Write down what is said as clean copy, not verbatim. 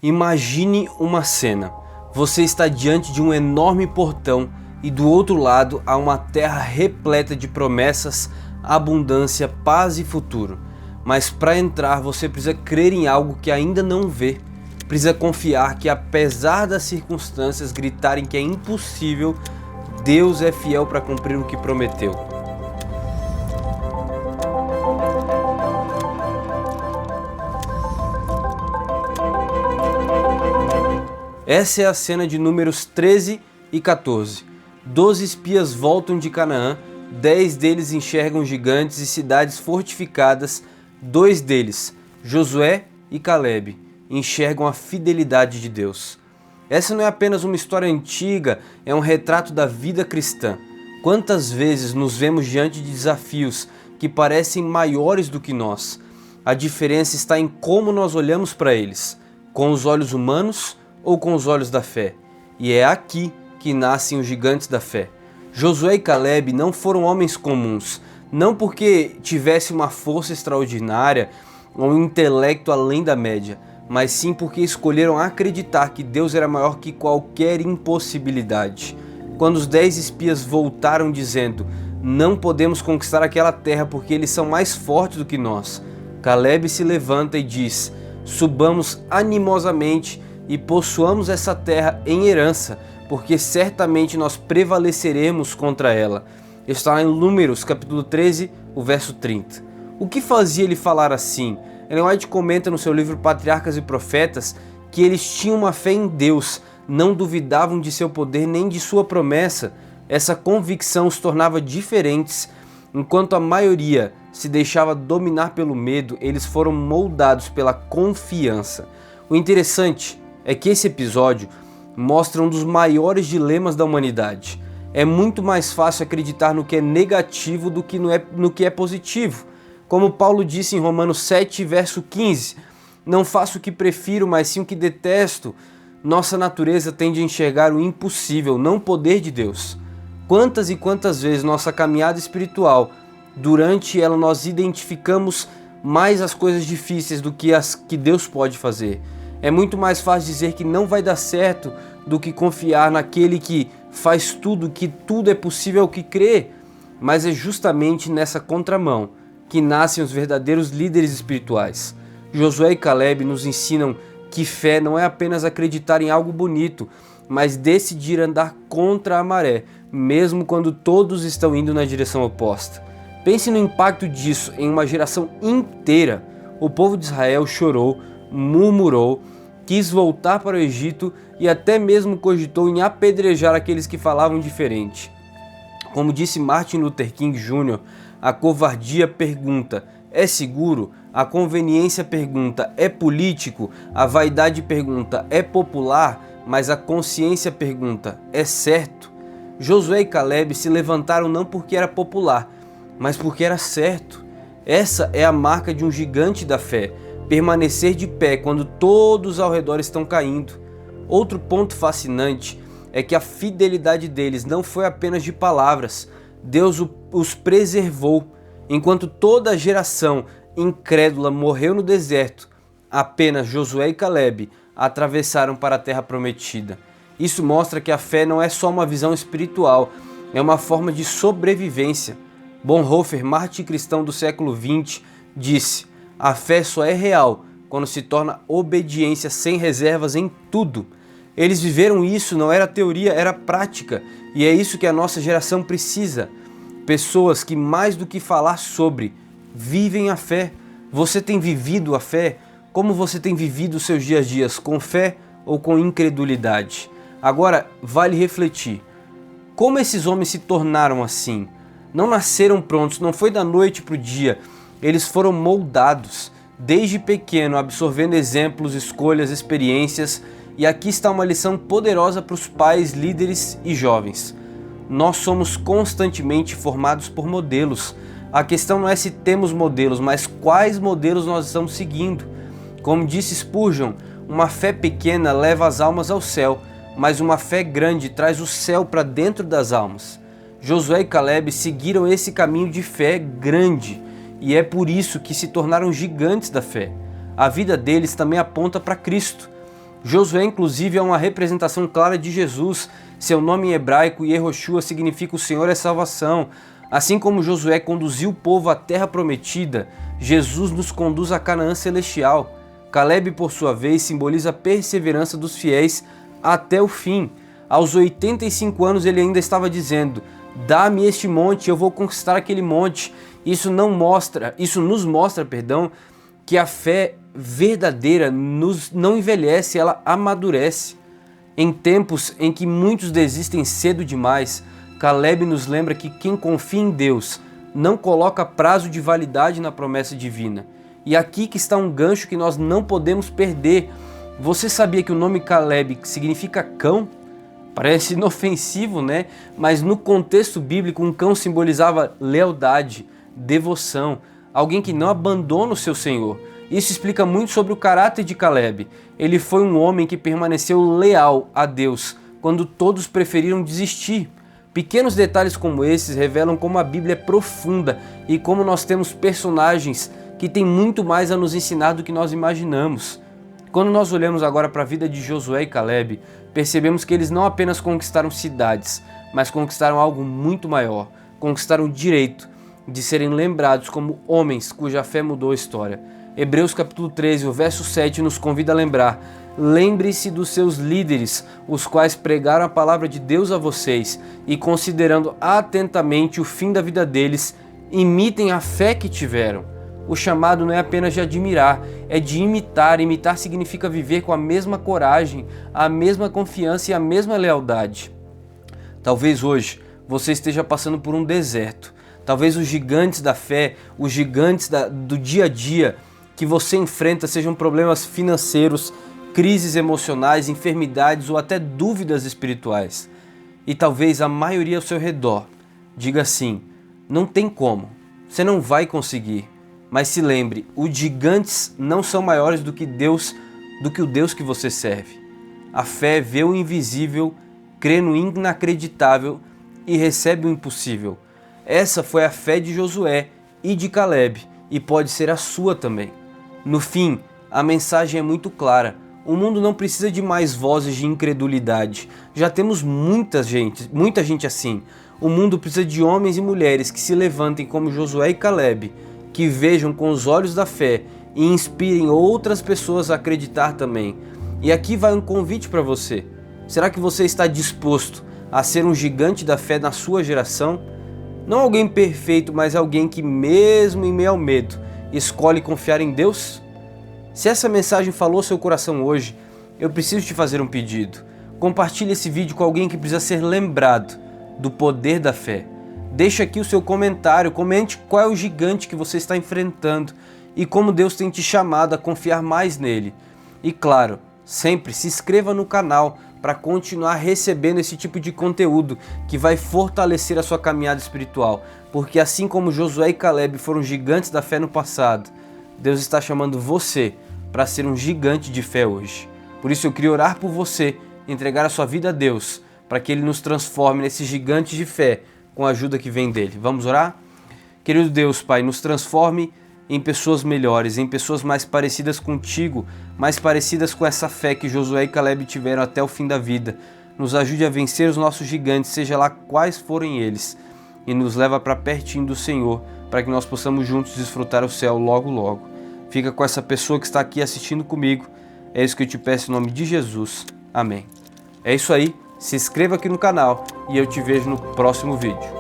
Imagine uma cena. Você está diante de um enorme portão e do outro lado há uma terra repleta de promessas, abundância, paz e futuro. Mas para entrar você precisa crer em algo que ainda não vê. Precisa confiar que apesar das circunstâncias gritarem que é impossível, Deus é fiel para cumprir o que prometeu. Essa é a cena de Números 13 e 14. 12 espias voltam de Canaã, 10 deles enxergam gigantes e cidades fortificadas, 2 deles, Josué e Calebe, enxergam a fidelidade de Deus. Essa não é apenas uma história antiga, é um retrato da vida cristã. Quantas vezes nos vemos diante de desafios que parecem maiores do que nós? A diferença está em como nós olhamos para eles, com os olhos humanos ou com os olhos da fé. E é aqui que nascem os gigantes da fé. Josué e Calebe não foram homens comuns, não porque tivessem uma força extraordinária ou um intelecto além da média, mas sim porque escolheram acreditar que Deus era maior que qualquer impossibilidade. Quando os 10 espias voltaram dizendo: "Não podemos conquistar aquela terra porque eles são mais fortes do que nós", Calebe se levanta e diz: "Subamos animosamente e possuamos essa terra em herança, porque certamente nós prevaleceremos contra ela." Está lá em Números, capítulo 13, o verso 30. O que fazia ele falar assim? Ellen White comenta no seu livro Patriarcas e Profetas que eles tinham uma fé em Deus, não duvidavam de seu poder nem de sua promessa. Essa convicção os tornava diferentes. Enquanto a maioria se deixava dominar pelo medo, eles foram moldados pela confiança. O interessante é que esse episódio mostra um dos maiores dilemas da humanidade. É muito mais fácil acreditar no que é negativo do que no que é positivo. Como Paulo disse em Romanos 7, verso 15, "Não faço o que prefiro, mas sim o que detesto." Nossa natureza tende a enxergar o impossível, não o poder de Deus. Quantas e quantas vezes nossa caminhada espiritual, durante ela nós identificamos mais as coisas difíceis do que as que Deus pode fazer. É muito mais fácil dizer que não vai dar certo do que confiar naquele que faz tudo, que tudo é possível ao que crê. Mas é justamente nessa contramão que nascem os verdadeiros líderes espirituais. Josué e Calebe nos ensinam que fé não é apenas acreditar em algo bonito, mas decidir andar contra a maré, mesmo quando todos estão indo na direção oposta. Pense no impacto disso em uma geração inteira. O povo de Israel chorou, murmurou, quis voltar para o Egito e até mesmo cogitou em apedrejar aqueles que falavam diferente. Como disse Martin Luther King Jr., a covardia pergunta: "É seguro?" A conveniência pergunta: "É político?" A vaidade pergunta: "É popular?" Mas a consciência pergunta: "É certo?" Josué e Calebe se levantaram não porque era popular, mas porque era certo. Essa é a marca de um gigante da fé. Permanecer de pé quando todos ao redor estão caindo. Outro ponto fascinante é que a fidelidade deles não foi apenas de palavras. Deus os preservou. Enquanto toda a geração incrédula morreu no deserto, apenas Josué e Calebe atravessaram para a terra prometida. Isso mostra que a fé não é só uma visão espiritual, é uma forma de sobrevivência. Bonhoeffer, mártir cristão do século XX, disse: "A fé só é real quando se torna obediência sem reservas em tudo." Eles viveram isso, não era teoria, era prática. E é isso que a nossa geração precisa. Pessoas que, mais do que falar sobre, vivem a fé. Você tem vivido a fé? Como você tem vivido os seus dias a dias? Com fé ou com incredulidade? Agora, vale refletir. Como esses homens se tornaram assim? Não nasceram prontos, não foi da noite para o dia. Eles foram moldados, desde pequeno, absorvendo exemplos, escolhas, experiências. E aqui está uma lição poderosa para os pais, líderes e jovens. Nós somos constantemente formados por modelos. A questão não é se temos modelos, mas quais modelos nós estamos seguindo. Como disse Spurgeon, uma fé pequena leva as almas ao céu, mas uma fé grande traz o céu para dentro das almas. Josué e Calebe seguiram esse caminho de fé grande, e é por isso que se tornaram gigantes da fé. A vida deles também aponta para Cristo. Josué, inclusive, é uma representação clara de Jesus. Seu nome em hebraico, Yehoshua, significa o Senhor é salvação. Assim como Josué conduziu o povo à terra prometida, Jesus nos conduz a Canaã celestial. Caleb, por sua vez, simboliza a perseverança dos fiéis até o fim. Aos 85 anos ele ainda estava dizendo: dá-me este monte, eu vou conquistar aquele monte. Isso nos mostra, que a fé verdadeira não envelhece, ela amadurece. Em tempos em que muitos desistem cedo demais, Caleb nos lembra que quem confia em Deus não coloca prazo de validade na promessa divina. E aqui que está um gancho que nós não podemos perder. Você sabia que o nome Caleb significa cão? Parece inofensivo, né? Mas no contexto bíblico, um cão simbolizava lealdade, devoção, alguém que não abandona o seu Senhor. Isso explica muito sobre o caráter de Caleb. Ele foi um homem que permaneceu leal a Deus quando todos preferiram desistir. Pequenos detalhes como esses revelam como a Bíblia é profunda e como nós temos personagens que têm muito mais a nos ensinar do que nós imaginamos. Quando nós olhamos agora para a vida de Josué e Caleb, percebemos que eles não apenas conquistaram cidades, mas conquistaram algo muito maior. Conquistaram o direito de serem lembrados como homens cuja fé mudou a história. Hebreus capítulo 13, o verso 7 nos convida a lembrar: lembre-se dos seus líderes, os quais pregaram a palavra de Deus a vocês, e considerando atentamente o fim da vida deles, imitem a fé que tiveram. O chamado não é apenas de admirar, é de imitar. Imitar significa viver com a mesma coragem, a mesma confiança e a mesma lealdade. Talvez hoje você esteja passando por um deserto. Talvez os gigantes da fé, os gigantes do dia a dia que você enfrenta sejam problemas financeiros, crises emocionais, enfermidades ou até dúvidas espirituais. E talvez a maioria ao seu redor diga assim: não tem como, você não vai conseguir. Mas se lembre, os gigantes não são maiores do que o Deus que você serve. A fé vê o invisível, crê no inacreditável e recebe o impossível. Essa foi a fé de Josué e de Caleb, e pode ser a sua também. No fim, a mensagem é muito clara. O mundo não precisa de mais vozes de incredulidade. Já temos muita gente assim. O mundo precisa de homens e mulheres que se levantem como Josué e Caleb, que vejam com os olhos da fé e inspirem outras pessoas a acreditar também. E aqui vai um convite para você. Será que você está disposto a ser um gigante da fé na sua geração? Não alguém perfeito, mas alguém que, mesmo em meio ao medo, escolhe confiar em Deus? Se essa mensagem falou seu coração hoje, eu preciso te fazer um pedido. Compartilhe esse vídeo com alguém que precisa ser lembrado do poder da fé. Deixe aqui o seu comentário, comente qual é o gigante que você está enfrentando e como Deus tem te chamado a confiar mais nele. E claro, sempre se inscreva no canal para continuar recebendo esse tipo de conteúdo que vai fortalecer a sua caminhada espiritual. Porque assim como Josué e Caleb foram gigantes da fé no passado, Deus está chamando você para ser um gigante de fé hoje. Por isso eu queria orar por você, entregar a sua vida a Deus, para que Ele nos transforme nesses gigantes de fé, com a ajuda que vem dele. Vamos orar? Querido Deus, Pai, nos transforme em pessoas melhores, em pessoas mais parecidas contigo, mais parecidas com essa fé que Josué e Caleb tiveram até o fim da vida. Nos ajude a vencer os nossos gigantes, seja lá quais forem eles, e nos leva para pertinho do Senhor, para que nós possamos juntos desfrutar o céu logo logo. Fica com essa pessoa que está aqui assistindo comigo. É isso que eu te peço em nome de Jesus. Amém. É isso aí. Se inscreva aqui no canal e eu te vejo no próximo vídeo.